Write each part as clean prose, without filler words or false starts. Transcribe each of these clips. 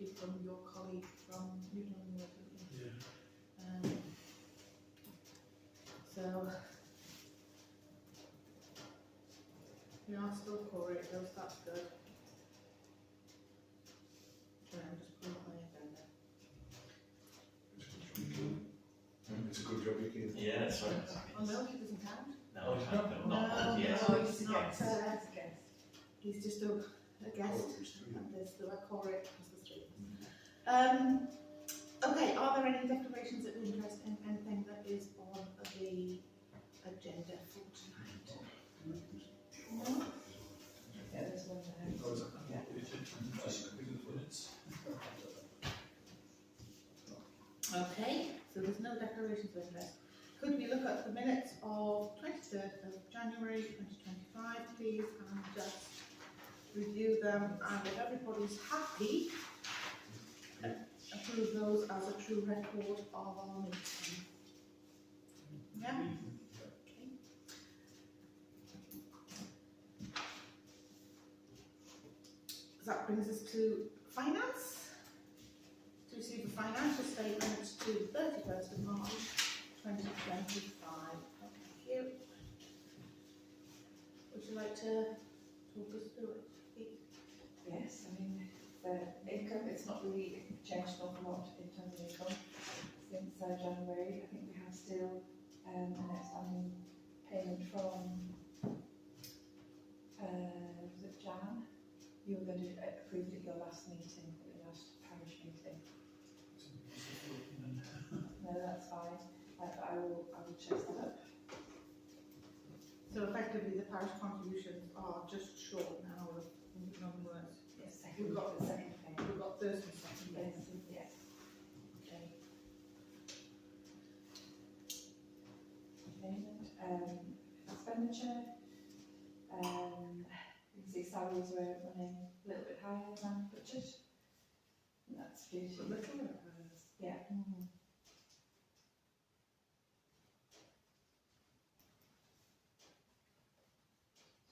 inherited from your colleague from Newton. Yeah. So we are still core it those, that's good. Sorry, I'm just pulling up my agenda. It's a good job you can. Yeah, that's right. Oh no, he doesn't count. No, not yet. No, he's not. He's just a guest, and there's the core it plus the three. Okay, are there any declarations of interest in anything that is on the agenda for tonight? No? Yeah, there's one there. Okay, so there's no declarations of interest. Could we look at the minutes of 23rd of January 2025, please, and just review them, and if everybody's happy, approve those as a true record of our meeting. Yeah? Okay. That brings us to finance. To receive the financial statements to 31st of March 2025. Thank you. Would you like to talk us through it, please? Yes, I mean, the income, it's not really changed an awful lot in terms of income since January. I think we have still an outstanding payment from, was it Jan? You were going to approve it at your last meeting, at your last parish meeting. No, that's fine. But I will chase that up. So effectively, the parish contributions are just short now of numbers. Yes, We've got the second payment. We've got first and second. Yes, yes. Okay. Payment, expenditure. You can see salaries were running a little bit higher than budget. And that's due to yeah.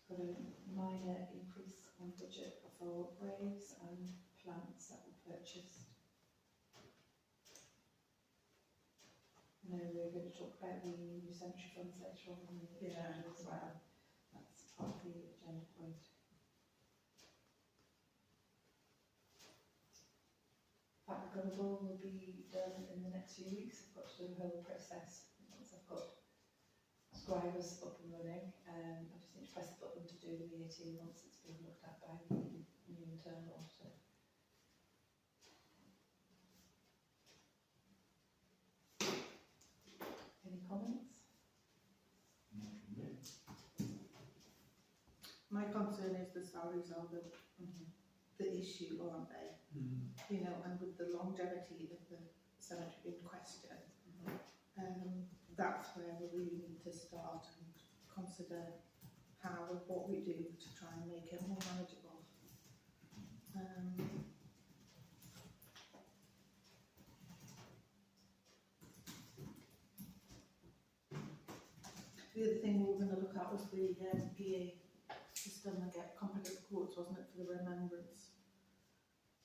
Got a minor increase on budget for graves and plants that were purchased. I know we're going to talk about the new cemetery funds later on in the agenda as well. That's part of the agenda point. That recoverable will be done in the next few weeks. I've got to do the whole process once I've got Scribe up and running. I just need to press the button to do the VAT once it's been looked at by the new internal auditor. Any comments? My concern is the salaries are the issue, aren't they? You know, and with the longevity of the cemetery in question, that's where we really need to start and consider how and what we do to try and make it more manageable. The other thing we were going to look at was the PA system and get competent quotes, wasn't it, for the remembrance?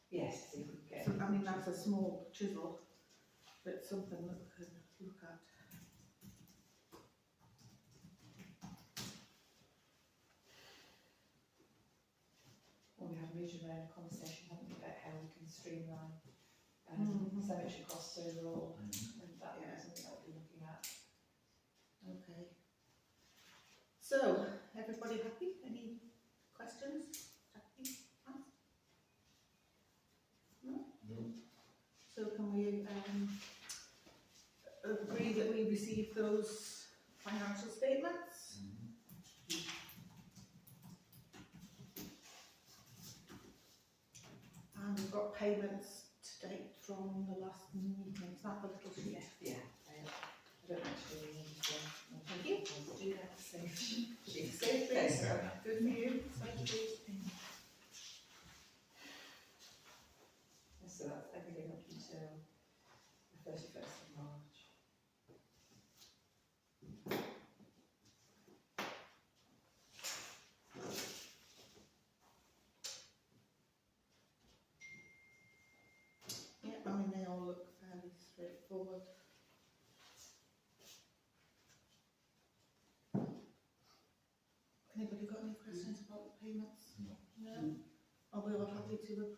Yes, if we get. So, I mean, that's a small chisel, but something that we could look at. Well, we have originally had a conversation, haven't we, about how we can streamline cemetery costs overall, and that is something that we'll be looking at. Okay. So, everybody happy? Any questions? No? No. So can we agree that we receive those financial statements? And we've got payments to date from the last meeting. Is that the little sheet? Yeah. I don't actually need to. Thank you. Do that safe. Safe bits. Good for you. Safe bits. So that's everything up until the 31st of March.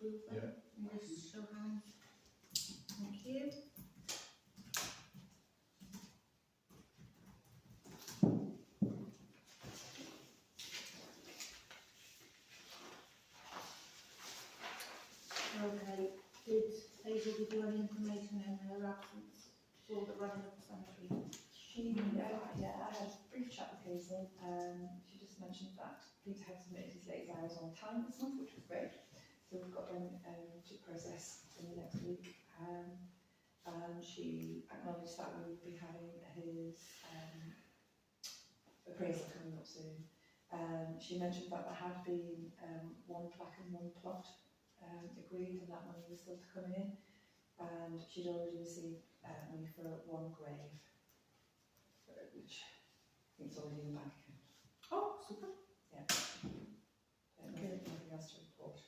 approve them? Yeah. Can you just show hands? Thank you. Okay, did Hazel give you any information in her absence for the running of the cemetery? Yeah, I had a brief chat with Hazel. She just mentioned that Peter had submitted his latest hours on time this month, which was great. So we've got them to process in the next week. And she acknowledged that we will be having his appraisal coming up soon. She mentioned that there had been one plaque and one plot agreed, and that money was still to come in. And she'd already received money for one grave, which I think is already in the bank account. Oh, super. Yeah. Okay. Nothing else to report.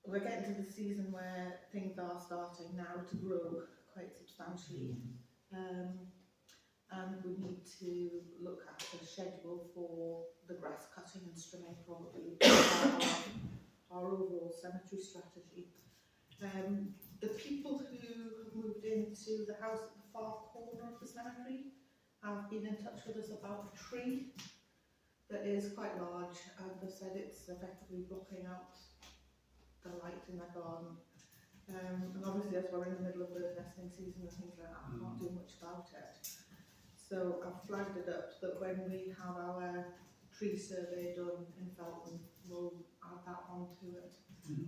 We're getting to the season where things are starting now to grow quite substantially. And we need to look at a schedule for the grass cutting and trimming, probably our overall cemetery strategy. The people who have moved into the house at the far corner of the cemetery have been in touch with us about a tree that is quite large, and they've said it's effectively blocking out the light in their garden. And obviously, as we're in the middle of bird nesting season and things like that, I can't do much about it. So I've flagged it up that when we have our tree survey done in Felton, we'll add that onto it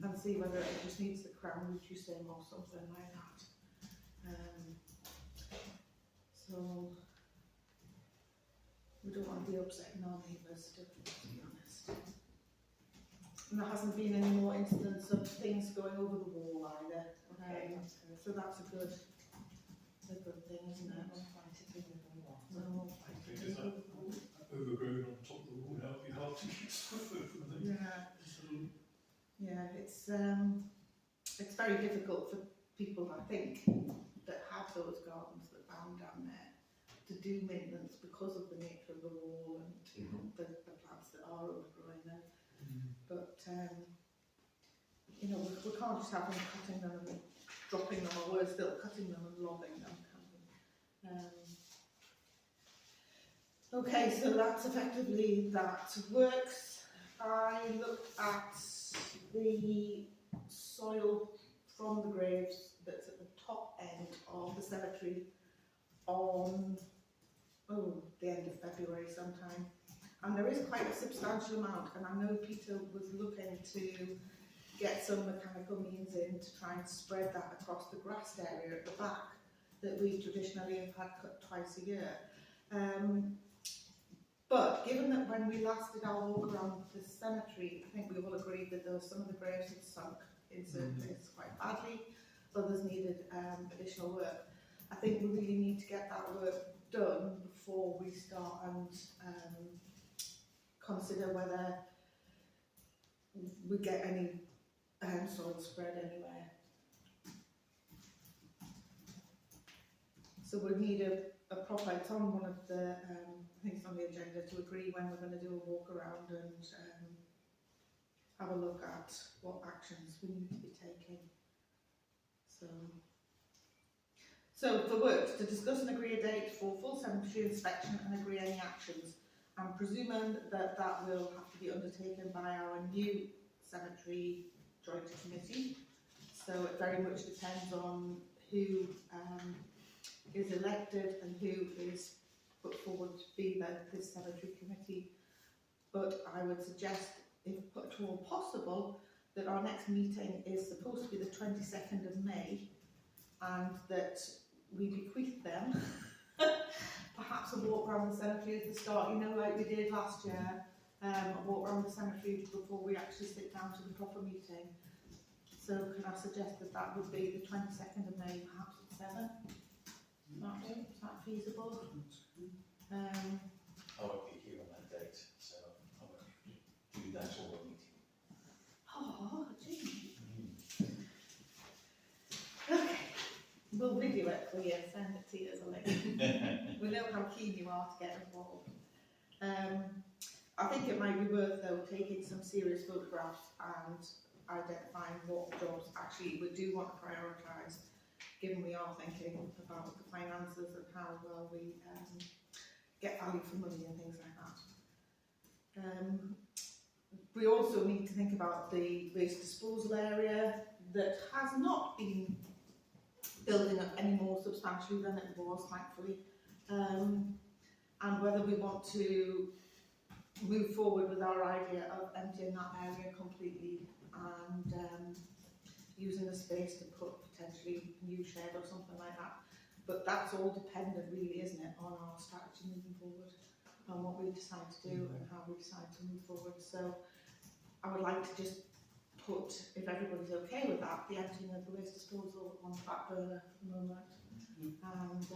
and see whether it just needs the crown reducing or something like that. So we don't want to be upsetting our neighbours, to be honest. And there hasn't been any more incidents of things going over the wall either. Okay, that's good. So that's a good thing, isn't it? We'll fight it with the wall. No, Because that overgrown on top of the wall, that would be hard to keep stuff over there. yeah. Yeah, it's very difficult for people, I think, that have those gardens that bound down there to do maintenance because of the nature of the wall and the plants that are overgrowing there. But you know, we can't just have them cutting them and dropping them, or we're still cutting them and lobbing them, can we? Okay, so that's effectively that works. I looked at the soil from the graves that's at the top end of the cemetery on the end of February sometime, and there is quite a substantial amount, and I know Peter was looking to get some mechanical means in to try and spread that across the grassed area at the back that we traditionally have had cut twice a year. But given that when we last did our walk around the cemetery, I think we all agreed that there were some of the graves had sunk in certain places quite badly, others needed additional work. I think we really need to get that work done before we start and consider whether we get any soil spread anywhere. So we need a proper, it's on one of the, I think it's on the agenda to agree when we're going to do a walk around and have a look at what actions we need to be taking. So for works, to discuss and agree a date for full cemetery inspection and agree any actions. I'm presuming that that will have to be undertaken by our new cemetery joint committee. So it very much depends on who is elected and who is put forward to be this cemetery committee. But I would suggest, if at all possible, that our next meeting is supposed to be the 22nd of May, and that we bequeath them perhaps a walk around the cemetery at the start, you know, like we did last year, a walk around the cemetery before we actually sit down to the proper meeting. So can I suggest that that would be the 22nd of May, perhaps at 7? Is that feasible? I won't be here on that date, so I won't do that or a meeting. Oh, gee. Okay, we'll video it for you, send it to you as a link. We know how keen you are to get involved. I think it might be worth though taking some serious photographs and identifying what jobs actually we do want to prioritise, given we are thinking about the finances and how well we get value for money and things like that. We also need to think about the waste disposal area that has not been building up any more substantially than it was, thankfully, and whether we want to move forward with our idea of emptying that area completely and using the space to put potentially a new shed or something like that. But that's all dependent really, isn't it, on our strategy moving forward, on what we decide to do and how we decide to move forward. So I would like to just put, if everybody's okay with that, the emptying of the waste disposal on the back burner for the moment. And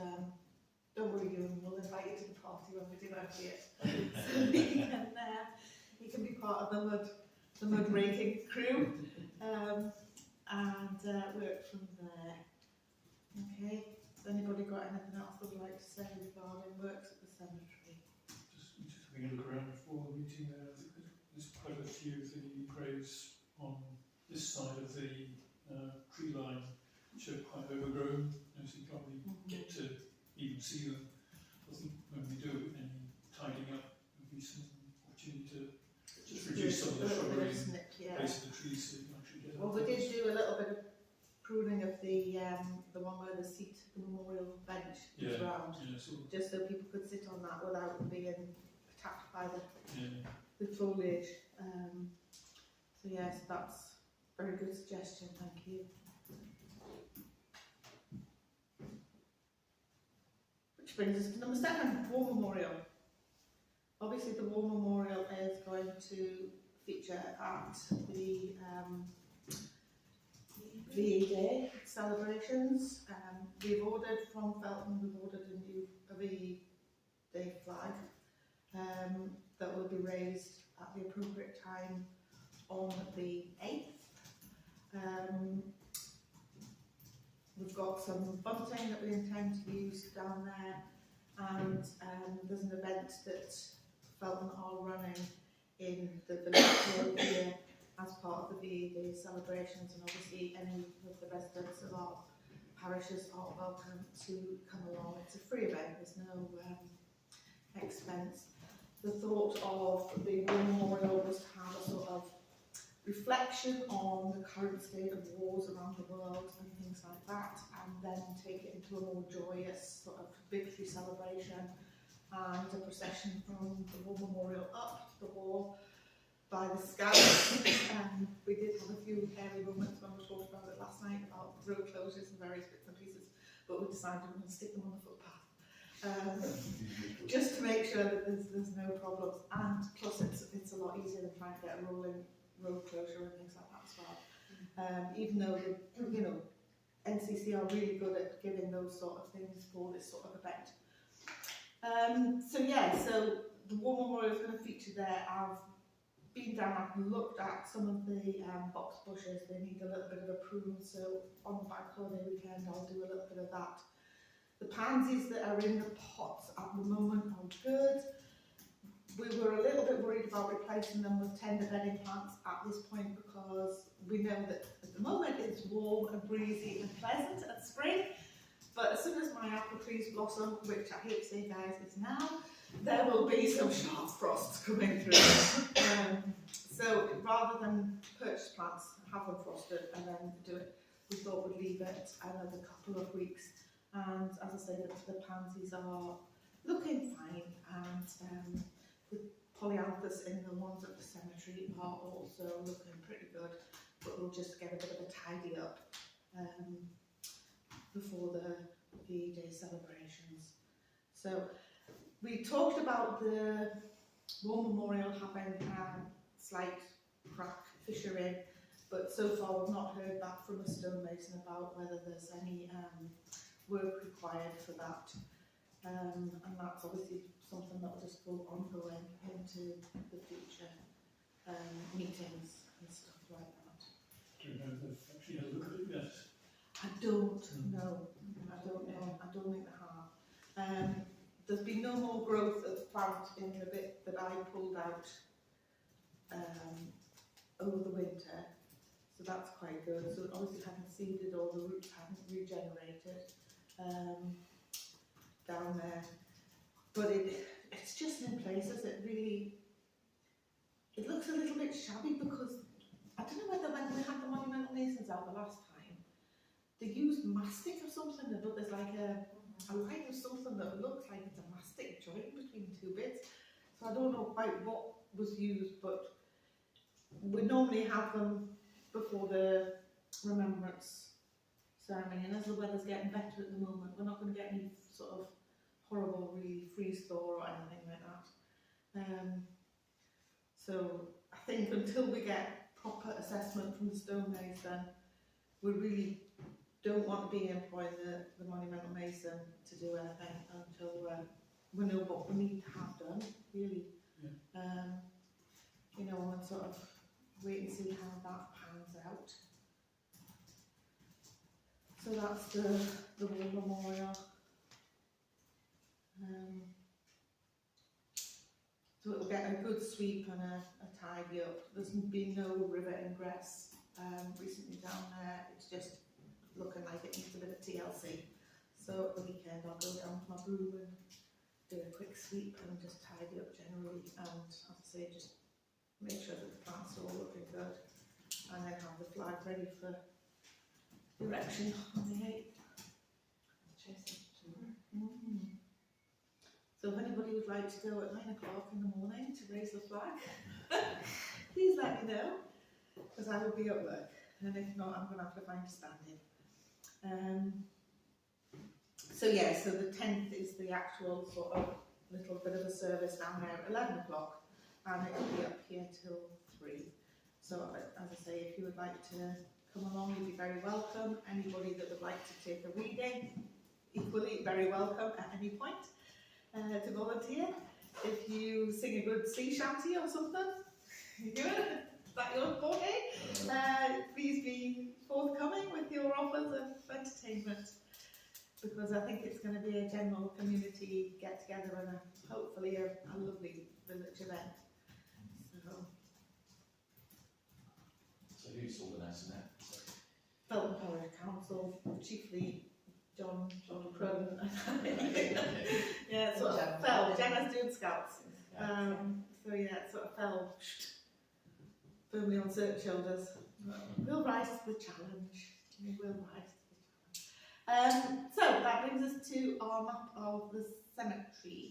don't worry, Ewan, we'll invite you to the party when we do empty it. So you can be part of the mud raking crew, and work from there. Okay, has anybody got anything else they'd like to say regarding works at the cemetery? Just having a look around before the meeting there, I think there's quite a few of the graves on this side of the tree line which are quite overgrown, so you can't really get to even see them. I think when we do any tidying up, there'll be some opportunity to just reduce some of the shrubbery and base of the trees so you can actually get Well, we did do a little bit of pruning of the one where the seat, the memorial bench was round, just so people could sit on that without being attacked by the foliage. So yes, that's a very good suggestion, thank you. Which brings us to number 7, War Memorial. Obviously the War Memorial is going to feature at the VE Day celebrations. We've ordered from Felton, we've ordered a VE Day flag that will be raised at the appropriate time on the 8th. We've got some bunting that we intend to use down there, and there's an event that Felton are running in the village here as part of the VE Day celebrations, and obviously any of the residents of our parishes are welcome to come along. It's a free event, there's no expense. The thought of the War Memorial was to have a sort of reflection on the current state of wars around the world and things like that, and then take it into a more joyous sort of victory celebration and a procession from the War Memorial up to the wall by the Scouts. We did have a few hairy moments when we talked about it last night about road closures and various bits and pieces, but we decided we were going to stick them on the footpath. Just to make sure that there's no problems, and plus it's a lot easier than trying to get a rolling road closure and things like that as well. Even though NCC are really good at giving those sort of things for this sort of event. So the War Memorial is going to feature there. I've been down and looked at some of the box bushes. They need a little bit of a prune, so on the bank holiday weekend I'll do a little bit of that. The pansies that are in the pots at the moment are good. We were a little bit worried about replacing them with tender bedding plants at this point, because we know that at the moment it's warm and breezy and pleasant at spring, but as soon as my apple trees blossom, which I hate to say guys is now, there will be some sharp frosts coming through. So rather than purchase plants, have them frosted and then do it, we thought we'd leave it another couple of weeks. And as I say, the pansies are looking fine, and the polyanthus in the ones at the cemetery are also looking pretty good, but we'll just get a bit of a tidy up before the VE Day celebrations. So we talked about the War Memorial having a slight crack fissure in, but so far we've not heard back from a stonemason about whether there's any work required for that. And that's obviously something that will just go ongoing into the future meetings and stuff like that. Do you know if they've actually had a look at it yet? I don't know. I don't think they have. there's been no more growth of the plant in the bit that I pulled out over the winter, so that's quite good. So it obviously hadn't seeded or the roots hadn't regenerated down there. But it's just in places it looks a little bit shabby, because I don't know whether when we had the monumental masons out the last time, they used mastic or something, but there's like a line of something that looks like it's a mastic joint between two bits. So I don't know quite what was used, but we normally have them before the remembrance ceremony, and as the weather's getting better at the moment, we're not going to get any sort of horrible really freeze thaw or anything like that. So I think until we get proper assessment from the stonemason, we really don't want to be employing the monumental mason to do anything until we know what we need to have done, really. Yeah. You know, and sort of wait and see how that pans out. So that's the war memorial. So it'll get a good sweep and a tidy up. There's been no river ingress recently down there. It's just looking like it needs a bit of TLC. So at the weekend I'll go down with my broom and do a quick sweep and just tidy up generally, and as I say, just make sure that the plants are all looking good, and then have the flag ready for erection on the 8th. So if anybody would like to go at 9 o'clock in the morning to raise the flag, please let me know, because I will be at work, and if not, I'm going to have to find a stand-in. So yeah, so the 10th is the actual sort of little bit of a service down there at 11 o'clock, and it will be up here till 3. So as I say, if you would like to come along, you'd be very welcome. Anybody that would like to take a reading, equally very welcome at any point. To volunteer. If you sing a good sea shanty or something, is that your forte? Please be forthcoming with your offers of entertainment, because I think it's going to be a general community get together and hopefully a lovely village event. So who's organising that? Felton Parish Council, chiefly John Cruden. Yeah, sort of fell. Jenna's doing scouts. So yeah, it sort of fell firmly on certain shoulders. We'll rise to the challenge. We will rise to the challenge. So that brings us to our map of the cemetery.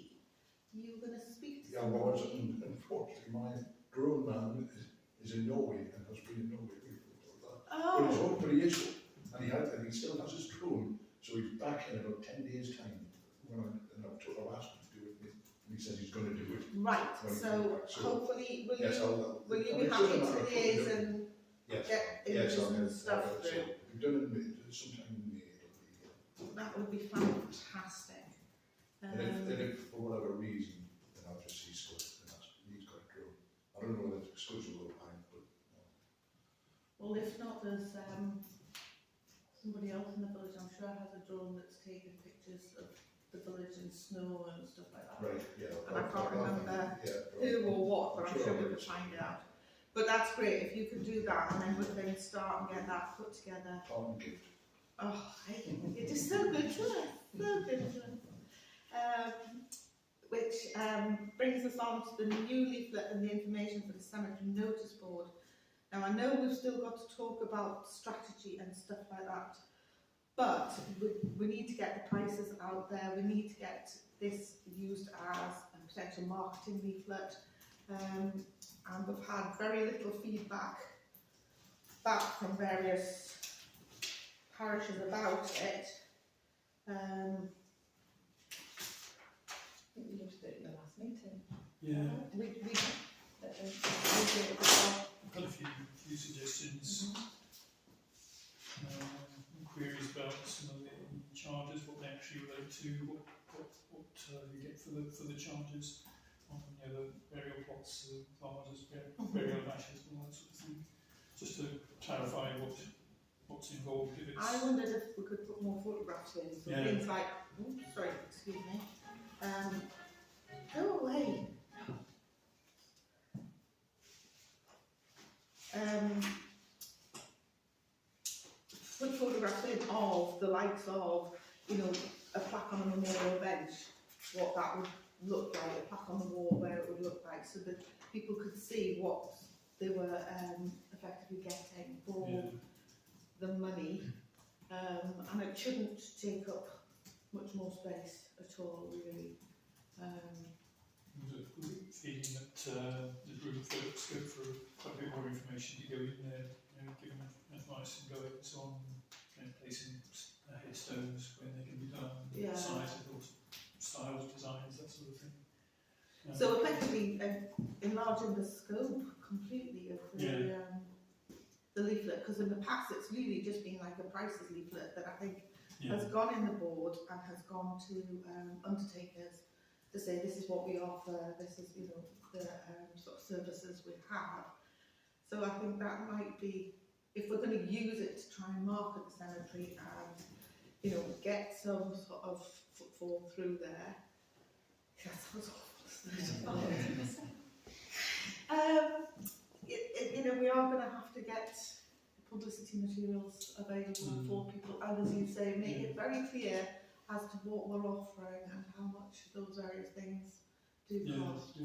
You going to speak to Yeah, well, unfortunately, my drone man is in Norway and has been in Norway before that. But he is, and he still has his drone. So he's back in about 10 days' time when I'll ask him to do it, and he says he's going to do it. Right, so hopefully, will you be happy to liaise and get images and stuff through? We've done it sometime in May, it'll be. That would be fantastic. And if for whatever reason, then I'll just see Scud, and he's got a drone. I don't know whether Scud's a little behind, but. Well, if not, there's somebody else in the village, I'm sure, has a drone that's taken pictures of the village in snow and stuff like that. Right, yeah. And I can't remember who or what, but I'm sure we could find it out. But that's great, if you can do that, and then we can start and get that put together. Gift. Oh, it is so good to us, so good to us. Which brings us on to the new leaflet and the information for the cemetery notice board. Now I know we've still got to talk about strategy and stuff like that, but we need to get the prices out there, we need to get this used as a potential marketing leaflet, and we've had very little feedback back from various parishes about it. I think we looked at it in the last meeting. Yeah. We did it I've got a few suggestions. Queries about some of the charges, what they actually relate to, what you get for the charges on the burial plots, the vases, burial ashes, and all that sort of thing. Just to clarify what's involved. If it's I wondered if we could put more photographs in, so things like, sorry, excuse me, Go away. Put photographs in of the likes of, you know, a plaque on a memorial bench, what that would look like, a plaque on the wall, where it would look like, so that people could see what they were effectively getting for the money, and it shouldn't take up much more space at all, really. Was it feeling that there's room for scope for quite a bit more information to go in there, you know, giving advice and guidance on, you know, placing headstones when they can be done, sizes or styles, designs, that sort of thing. So effectively enlarging the scope completely of the leaflet, because in the past it's really just been like a prices leaflet that I think has gone in the board and has gone to undertakers to say this is what we offer, this is, you know, the sort of services we have. So I think that might be, if we're going to use it to try and market the cemetery and, you know, get some sort of footfall through there. That sounds awful. You know, we are going to have to get publicity materials available for people, and as you say, make it very clear as to what we're offering and how much those various things do cost.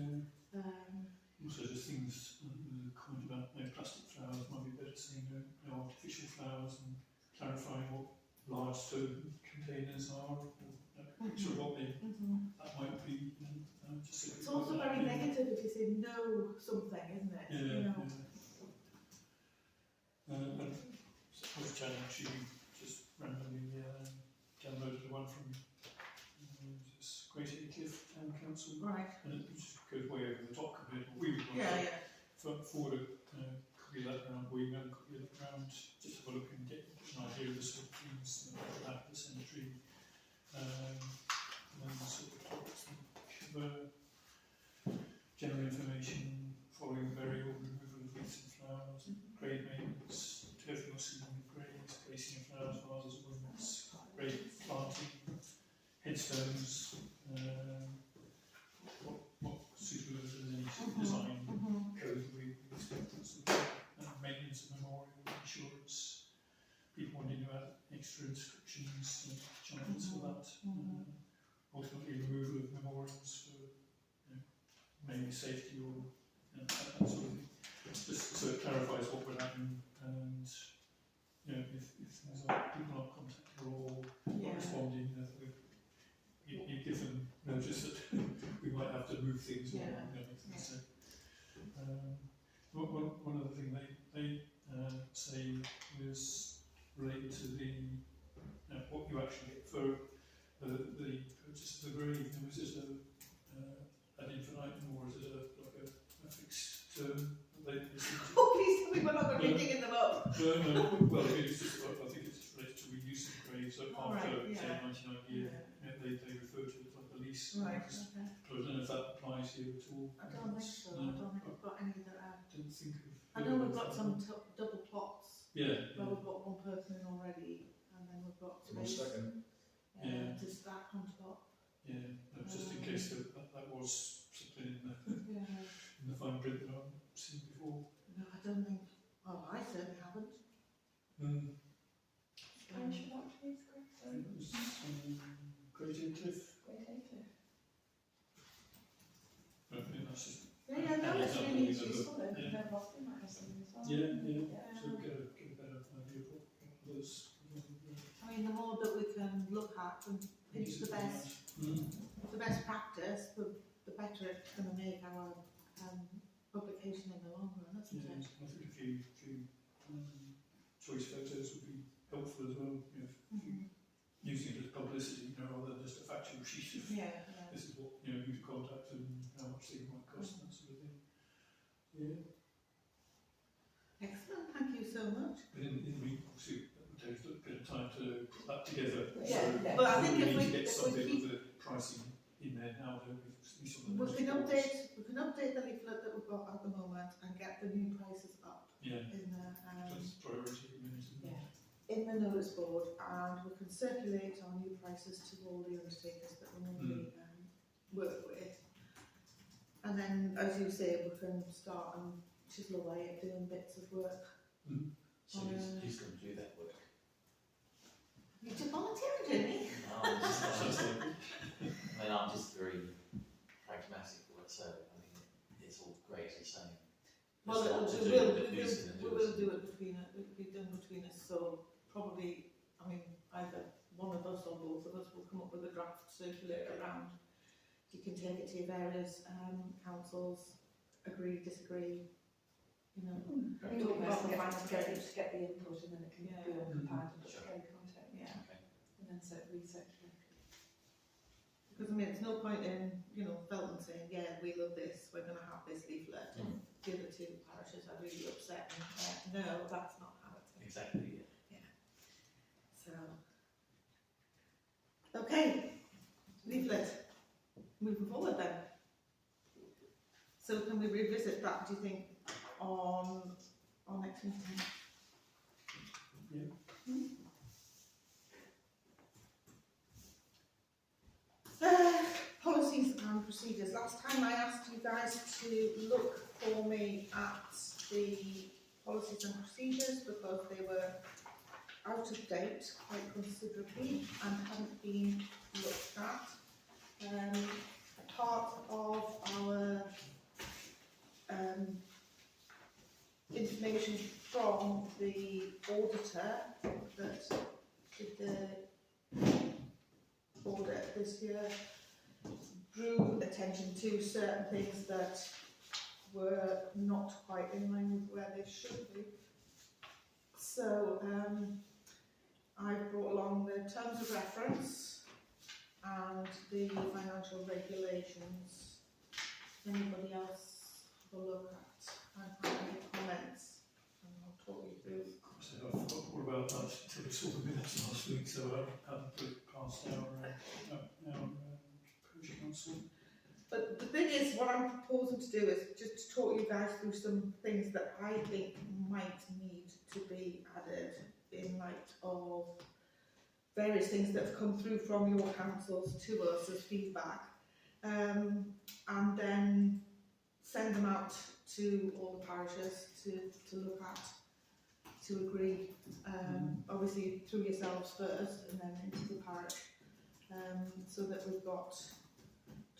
Also, just things, the comment about no plastic flowers might be better saying no artificial flowers, and clarifying what large stone containers are, or a picture of what they, that might be. Just it's also very negative if you say no something, isn't it? You know. And I was chatting, actually just randomly downloaded one from Great Cliff Town Council, right? And it just goes way over the top compared to what we would want. Forward a copy of that round, or email a copy of that round, just have a look and get an idea of the sort of things about the cemetery, and then the sort of topics that cover general information following burial, removal of wreaths and flowers, grave maintenance, turfing or seeding of graves, placing of flowers, vases, ornaments, grave planting, headstones, what suitable as any sort of design code we expect, maintenance of memorial, insurance, people wanting to add extra inscriptions, charges for that, ultimately removal of memorials for, you know, mainly safety or that sort of thing. Just so it clarifies what we're adding, and, you know, if things like people aren't contactable or not responding, you give them notice that we might have to move things or anything. So, one other thing they say was related to the what you actually get for the purchase of the grave. Was it an infinite, or is it like a fixed term that they oh, please tell me we're not going to be digging them up. No. Well, it's just, I think it's related to reuse of graves. So after say 99 years, they refer to it like a lease. Right. Okay. I don't know if that applies here at all. I don't think so. No. I don't think we've got any that are. Don't think of. I know we've got some double plots. Yeah. Where we've got one person in already, and then we've got space to stack on top. Yeah. No, just in case that was something in the fine print that I've seen before. No, I don't think. Oh, I certainly haven't. Parish of that, please, Greg? It was Great Cliff. I think that's just. No, it's really useful. They're lost in that as well. Yeah. So get a better idea of what those. I mean, the more that we can look at and pinch the best practice, the better it's going to make our publication in the long run, isn't it? I think a few choice photos would be helpful as well. You know, using it as publicity, rather than just a factual sheet of this is what, who to contact and how much things might cost and that sort of thing. Yeah. Excellent, thank you so much. But in the week, obviously, it would take a bit of time to put that together. But I think if we get something with the pricing in there now, don't we? We can update the leaflet that we've got at the moment and get the new prices up in the that's priority at the minute, isn't it? in the notice board, and we can circulate our new prices to all the undertakers that we normally work with. And then, as you say, we can start and chisel away at doing bits of work. So who's going to do that work? You took volunteering, Jenny? No, I'm just very pragmatic with it, so I mean, it's all great and saying. Well, we will do it between us, it'll be done between us, so probably, I mean, either one of us or both of us will come up with a draft, circulate it around. You can take it to your various councils, agree, disagree, you know. Talk about the final stage. to get the input, and then it can be all compiled and put in content. Yeah. Okay. And then recirculate. Because I mean, it's no point in, you know, Felton saying, yeah, we love this, we're going to have this leaflet, and the other two parishes are really upset, and no, that's not how it's going to be. Exactly, yeah. So, okay, leaflet, moving forward then. So can we revisit that, do you think, on our next meeting? Yeah. Policies and procedures. Last time I asked you guys to look for me at the policies and procedures because they were out of date quite considerably and hadn't been looked at. Part of our information from the auditor that did the audit this year drew attention to certain things that were not quite in line with where they should be. So I brought along the terms of reference and the financial regulations. Anybody else have a look at and have any comments? And I'll talk you through. So I forgot all about that until we saw the minutes last week, so I haven't put it past our parish council. But the thing is, what I'm proposing to do is just to talk you guys through some things that I think might need to be added in light of various things that have come through from your councils to us as feedback, and then send them out to all the parishes to look at, to agree, obviously through yourselves first and then into the parish, so that we've got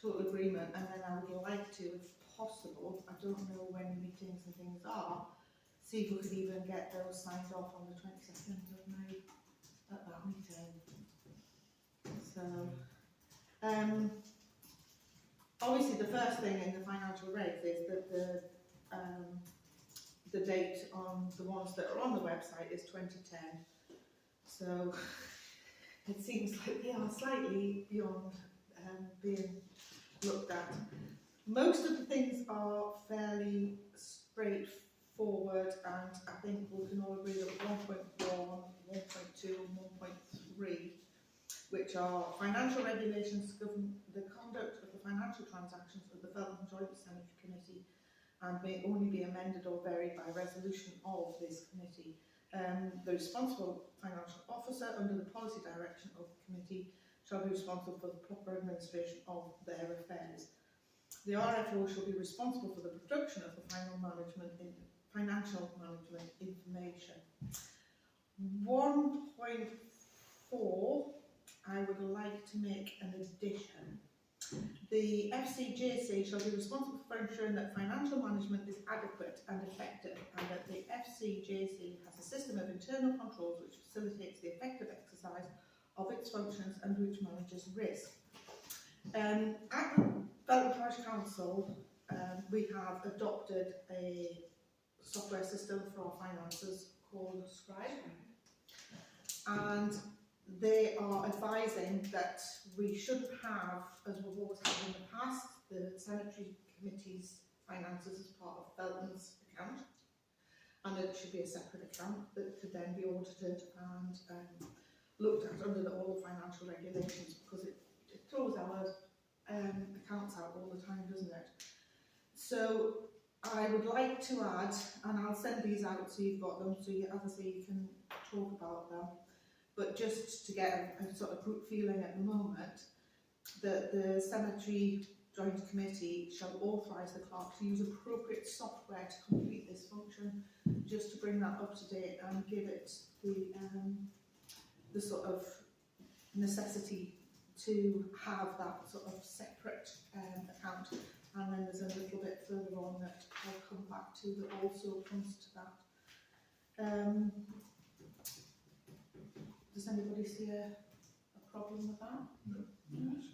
total agreement. And then I would like to, if possible, I don't know when meetings and things are, see if we could even get those signed off on the 22nd of May at that meeting. So, obviously the first thing in the financial regs is that the date on the ones that are on the website is 2010. So it seems like they are slightly beyond being looked at. Most of the things are fairly straightforward, and I think we can all agree that 1.1, 1.2 and 1.3, which are financial regulations, govern the conduct of the financial transactions of the Felton Joint Sanitary Committee, and may only be amended or varied by resolution of this committee. The responsible financial officer under the policy direction of the committee shall be responsible for the proper administration of their affairs. The RFO shall be responsible for the production of the financial management information. 1.4, I would like to make an addition. The FCJC shall be responsible for ensuring that financial management is adequate and effective, and that the FCJC has a system of internal controls which facilitates the effective exercise of its functions and which manages risk. At the Felton Parish Council, we have adopted a software system for our finances called Scribe, and they are advising that we shouldn't have, as we've always had in the past, the Sanitary Committee's finances as part of Felton's account, and it should be a separate account that could then be audited and looked at under all the financial regulations, because it throws our accounts out all the time, doesn't it? So I would like to add, and I'll send these out so you've got them, so you, as I say, you can talk about them, but just to get a sort of group feeling at the moment, that the cemetery joint committee shall authorise the clerk to use appropriate software to complete this function, just to bring that up to date and give it the sort of necessity to have that sort of separate account. And then there's a little bit further on that I'll come back to that also comes to that. Does anybody see a problem with that? No, it seems.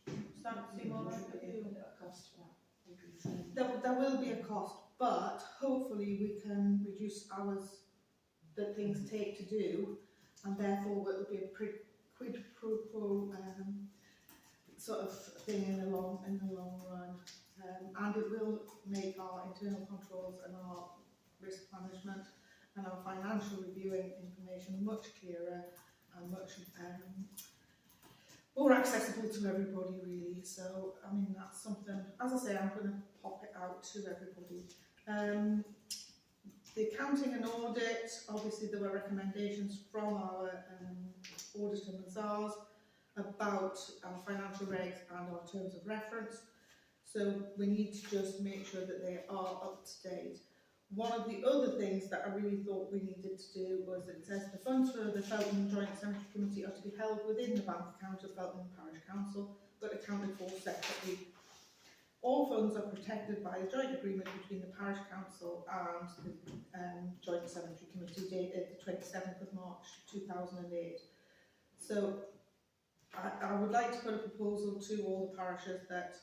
Does that seem all right with you? A cost for that. There will be a cost, but hopefully we can reduce hours that things take to do, and therefore it will be a quid pro quo sort of thing in the long run, and it will make our internal controls and our risk management and our financial reviewing information much clearer and much more accessible to everybody, really. So, I mean, that's something, as I say, I'm going to pop it out to everybody. The accounting and audit, obviously there were recommendations from our auditor Mazars about our financial regs and our terms of reference. So we need to just make sure that they are up to date. One of the other things that I really thought we needed to do was that it says the funds for the Felton Joint Cemetery Committee are to be held within the bank account of Felton Parish Council, but accounted for separately. All funds are protected by a joint agreement between the Parish Council and the Joint Cemetery Committee dated the 27th of March 2008. So I would like to put a proposal to all the parishes that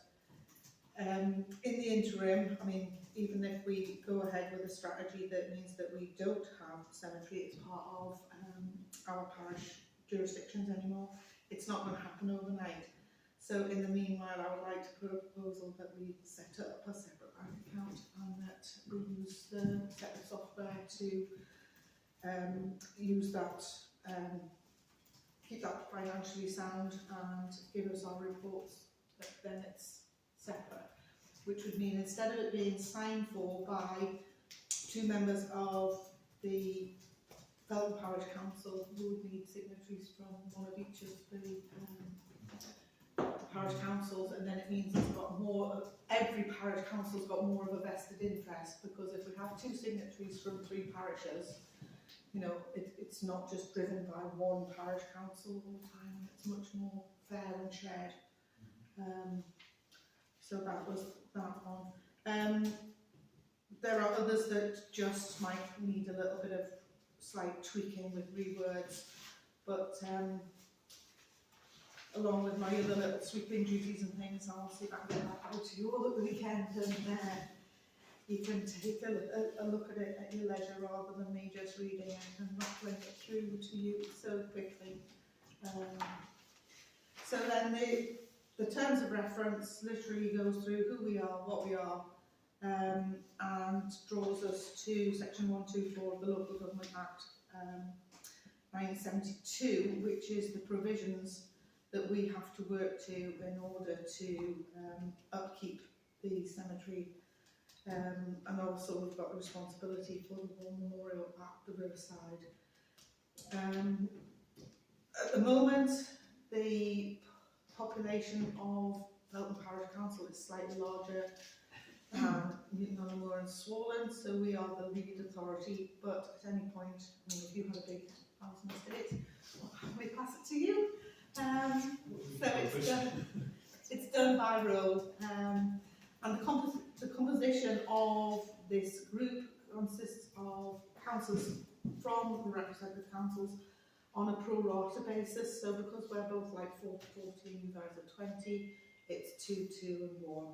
in the interim, I mean, even if we go ahead with a strategy that means that we don't have cemetery as part of our parish jurisdictions anymore, it's not going to happen overnight. So in the meanwhile, I would like to put a proposal that we set up a separate bank account and that we use the separate software to use that, keep that financially sound and give us our reports, but then it's separate. Which would mean instead of it being signed for by 2 members of the Felton Parish Council, we would need signatories from one of each of the parish councils, and then it means it's got more, every parish council's got more of a vested interest, because if we have 2 signatories from 3 parishes, you know, it's not just driven by one parish council all the time, it's much more fair and shared. So that was that one. There are others that just might need a little bit of slight tweaking with rewords, but along with my other little sweeping duties and things, I'll see if I can get that out to you all at the weekend, and you can take a look at it at your leisure rather than me just reading it and rattling it through to you so quickly. So then the terms of reference literally goes through who we are, what we are, and draws us to section 124 of the Local Government Act 1972, which is the provisions that we have to work to in order to upkeep the cemetery. And also we've got responsibility for the war memorial at the riverside. At the moment, the population of Felton Parish Council is slightly larger than Nunnamoor and Swollen, so we are the lead authority, but at any point, I mean, if you had a big house and estate, we pass it to you. So it's done by roll, and the composition of this group consists of councillors from the representative councils on a pro rata basis. So because we're both like 40-40 and you guys are 20, it's 2, 2 and 1.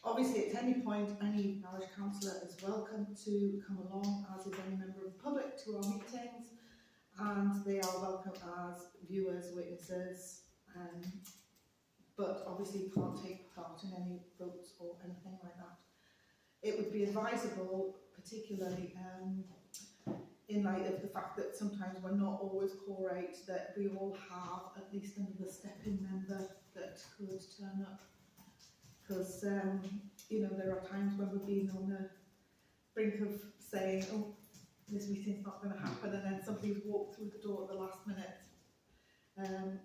Obviously at any point any parish councillor is welcome to come along, as is any member of the public, to our meetings, and they are welcome as viewers, witnesses, but obviously can't take part in any votes or anything like that. It would be advisable, particularly in light of the fact that sometimes we're not always quorate, that we all have at least another step-in member that could turn up. Because, you know, there are times when we've been on the brink of saying, oh, this meeting's not going to happen, and then somebody's walked through the door at the last minute.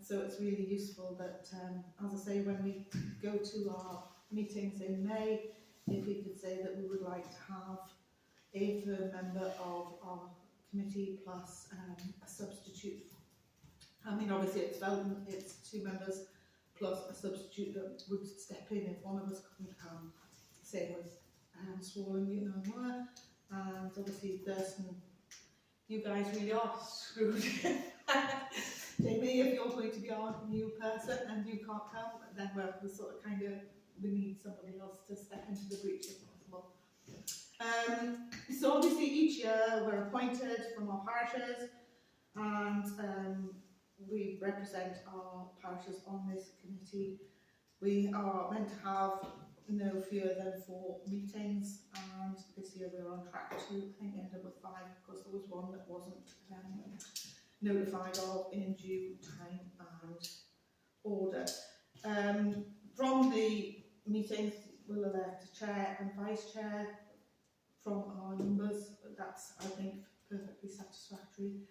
So it's really useful that, as I say, when we go to our meetings in May, if we could say that we would like to have a third member of our committee plus a substitute. I mean, obviously it's Felton, it's 2 members plus a substitute that would step in if one of us couldn't come. Same with Swollen, you know, and obviously Thurston, you guys really are screwed. Jamie, if you're going to be our new person and you can't come, then we're sort of we need somebody else to step into the breach if possible. So obviously each year we're appointed from our parishes, and we represent our parishes on this committee. We are meant to have no fewer than 4 meetings, and this year we're on track to, I think, end up with 5, because there was one that wasn't notified of in due time and order. From the meetings, we'll elect a chair and vice chair from our numbers. That's, I think, perfectly satisfactory.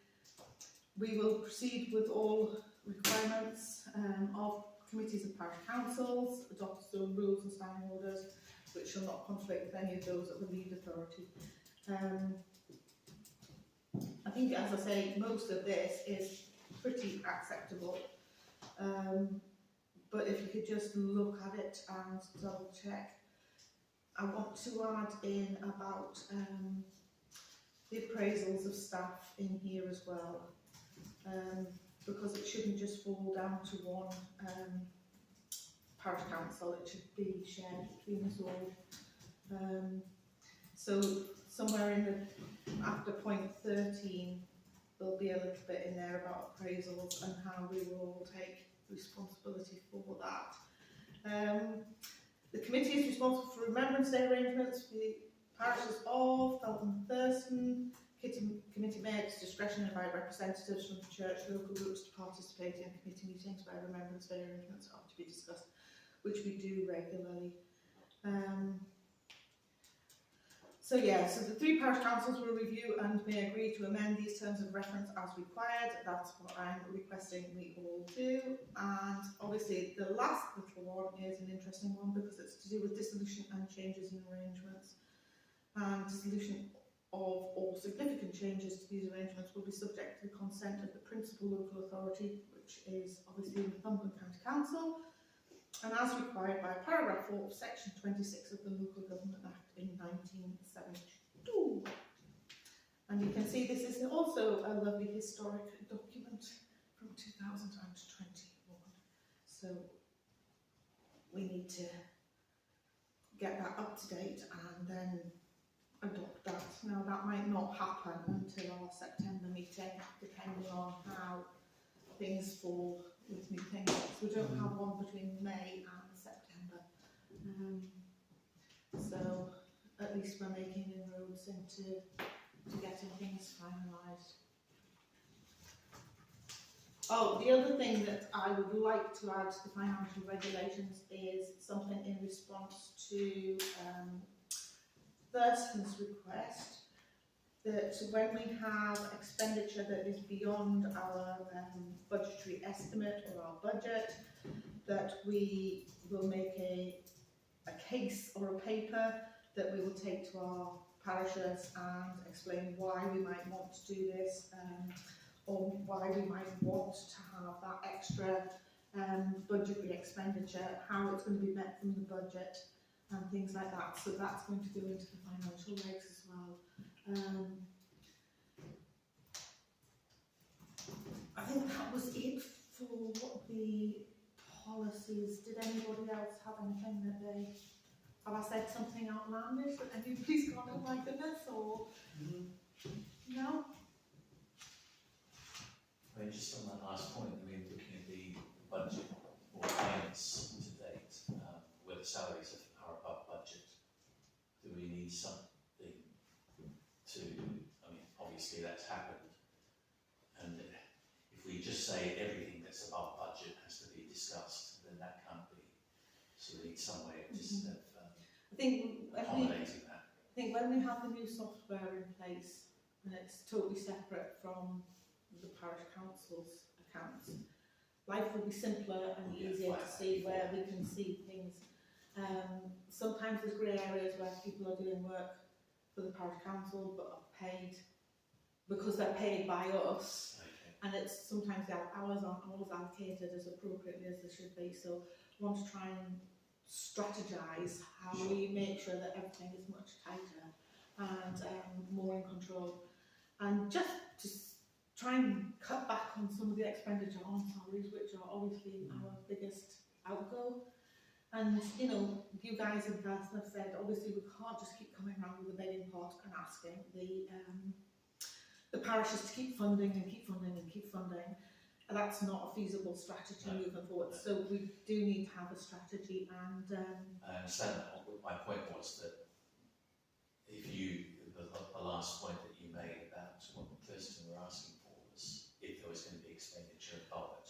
We will proceed with all requirements of committees of parish councils, adopt its own rules and standing orders, which shall not conflict with any of those of the lead authority. I think, as I say, most of this is pretty acceptable, but if you could just look at it and double check. I want to add in about the appraisals of staff in here as well, because it shouldn't just fall down to one parish council, it should be shared between us all. So somewhere in the, after point 13, there'll be a little bit in there about appraisals and how we will all take responsibility for that. The committee is responsible for Remembrance Day arrangements for the parishes of Felton and Thurston. Committee may at its discretion invite representatives from the church local groups to participate in committee meetings where Remembrance Day arrangements are to be discussed, which we do regularly. So the 3 parish councils will review and may agree to amend these terms of reference as required. That's what I'm requesting we all do. And obviously the last little one is an interesting one because it's to do with dissolution and changes in arrangements. And dissolution of all significant changes to these arrangements will be subject to the consent of the principal local authority, which is obviously Northumberland County Council, and as required by paragraph 4 of section 26 of the Local Government Act in 1972. And you can see this is also a lovely historic document from 2021. So we need to get that up to date and then adopt that. Now that might not happen until our September meeting, depending on how things fall with new things. We don't have one between May and September. So at least we're making inroads into getting things finalised. Oh, the other thing that I would like to add to the financial regulations is something in response to Thurston's request that when we have expenditure that is beyond our budgetary estimate or our budget, that we will make a case or a paper that we will take to our parishes and explain why we might want to do this, or why we might want to have that extra budgetary expenditure, how it's going to be met from the budget and things like that. So that's going to go into the financial regs as well. I think that was it for the policies. Did anybody else have anything that they... Have I said something outlandish that anybody's gone, oh my goodness, or... No? I mean, just on that last point, I mean, looking at the budget or payments to date, where the salaries are above budget, do we need something to, I mean, obviously that's happened, and if we just say everything that's above budget has to be discussed, then that can't be, so we need some way of just accommodating that. I think when we have the new software in place, and it's totally separate from the parish council's accounts, life will be simpler and Yeah, easier to flat see, before. where we can see things. Sometimes there's grey areas where people are doing work for the parish council but are paid because they're paid by us, Okay. and it's sometimes the hours aren't always allocated as appropriately as they should be. So we want to try and strategise how we make sure that everything is much tighter and more in control, and just to try and cut back on some of the expenditure on salaries, which are obviously our biggest outgo. And you know, you guys in person have said obviously we can't just keep coming around with a begging pot and asking the parishes to keep funding and keep funding and keep funding. And that's not a feasible strategy moving forward. So we do need to have a strategy, and I understand that. My point was that if you, the last point that you made about what Kirsten were asking for was if there was going to be expenditure above it.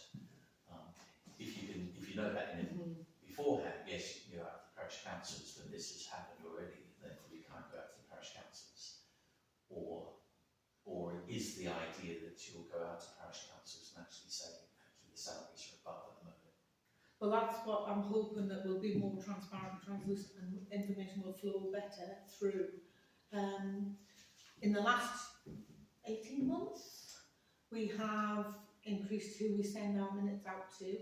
If you know that beforehand, yes, you go out to the parish councils, but this has happened already, therefore you can't go out to the parish councils. Or is the idea that you'll go out to parish councils and actually say, actually the salaries are above at the moment? well, that's what I'm hoping, that will be more transparent, translucent, and information will flow better through. In the last 18 months, we have increased who we send our minutes out to.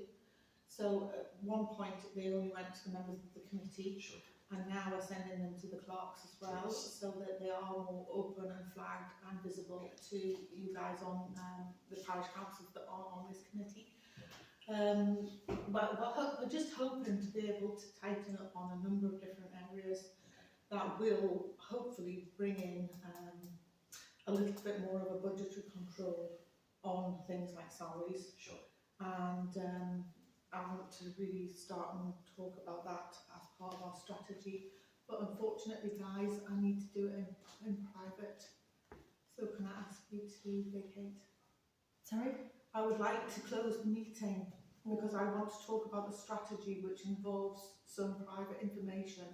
So at one point they only went to the members of the committee, Sure. and now we're sending them to the clerks as well, Yes. so that they are more open and flagged and visible to you guys on the parish councils that are on this committee. But we're just hoping to be able to tighten up on a number of different areas that will hopefully bring in a little bit more of a budgetary control on things like salaries. Sure. And I want to really start and talk about that as part of our strategy. But unfortunately, guys, I need to do it in private. So can I ask you to vacate? Sorry? I would like to close the meeting because I want to talk about the strategy, which involves some private information,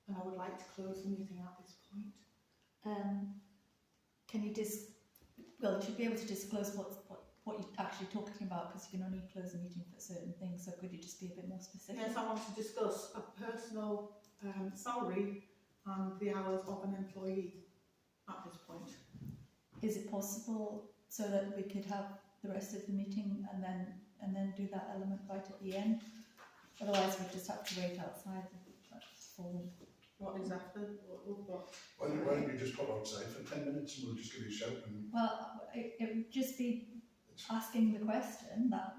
and I would like to close the meeting at this point. Can you well, you should be able to disclose what you're actually talking about, because you can only close a meeting for certain things, so could you just be a bit more specific? Yes, I want to discuss a personal salary and the hours of an employee at this point. Is it possible so that we could have the rest of the meeting and then do that element right at the end? Otherwise we just have to wait outside for What is after? What? Why don't you just come outside for 10 minutes and we'll just give you a shout and Well, it would just be asking the question that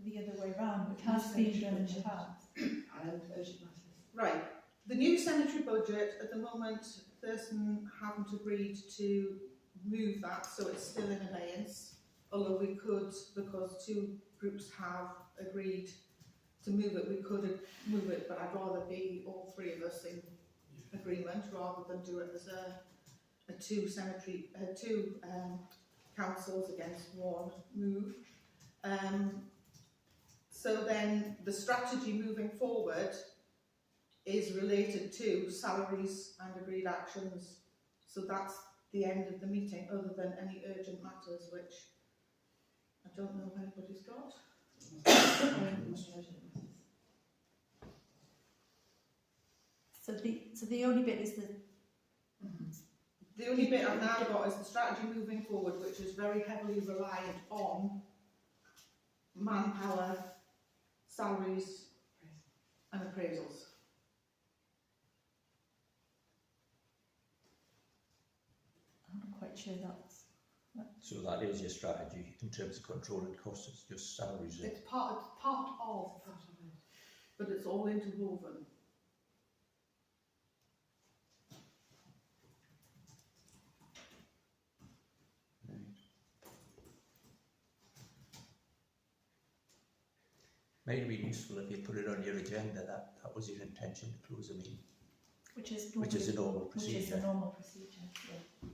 the other way round, which has been done in the past. And urgent matters. Right. The new cemetery budget, at the moment, Thurston haven't agreed to move that, so it's still in abeyance. Although we could, because two groups have agreed to move it, we could move it, but I'd rather be all three of us in agreement rather than do it as a two councils against one move. So then the strategy moving forward is related to salaries and agreed actions. So that's the end of the meeting, other than any urgent matters, which I don't know if anybody's got. So the only bit is The only bit I've now got is the strategy moving forward, which is very heavily reliant on manpower, salaries and appraisals. I'm not quite sure that's So that is your strategy in terms of controlling costs, it's just salaries. It's part of, but it's all interwoven. Might be useful if you put it on your agenda, that was your intention to close the meeting, which is a normal Which is procedure. a normal procedure, yeah.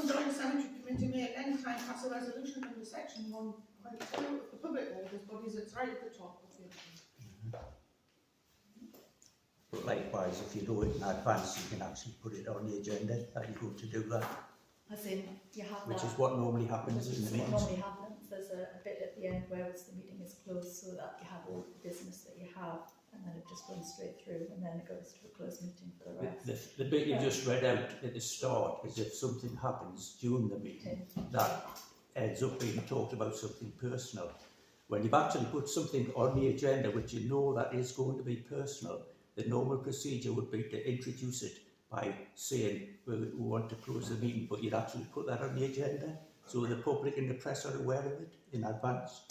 The Joint Cemetery Committee may at any time pass a resolution under section 1.2 of the Public Orders Bodies. It's right at the top of the agenda. But likewise, if you do it in advance, you can actually put it on the agenda that you're going to do that. As in, you have which that. is what normally happens Which in is the what meetings. normally happens. There's a bit at the end where the meeting is closed, so that you have all the business that you have, and then it just runs straight through, and then it goes to a closed meeting for the rest. The bit you just read out at the start is if something happens during the meeting that ends up being talked about something personal. When you've actually put something on the agenda which you know that is going to be personal, the normal procedure would be to introduce it by saying, well, we want to close the meeting, but you'd actually put that on the agenda so the public and the press are aware of it in advance.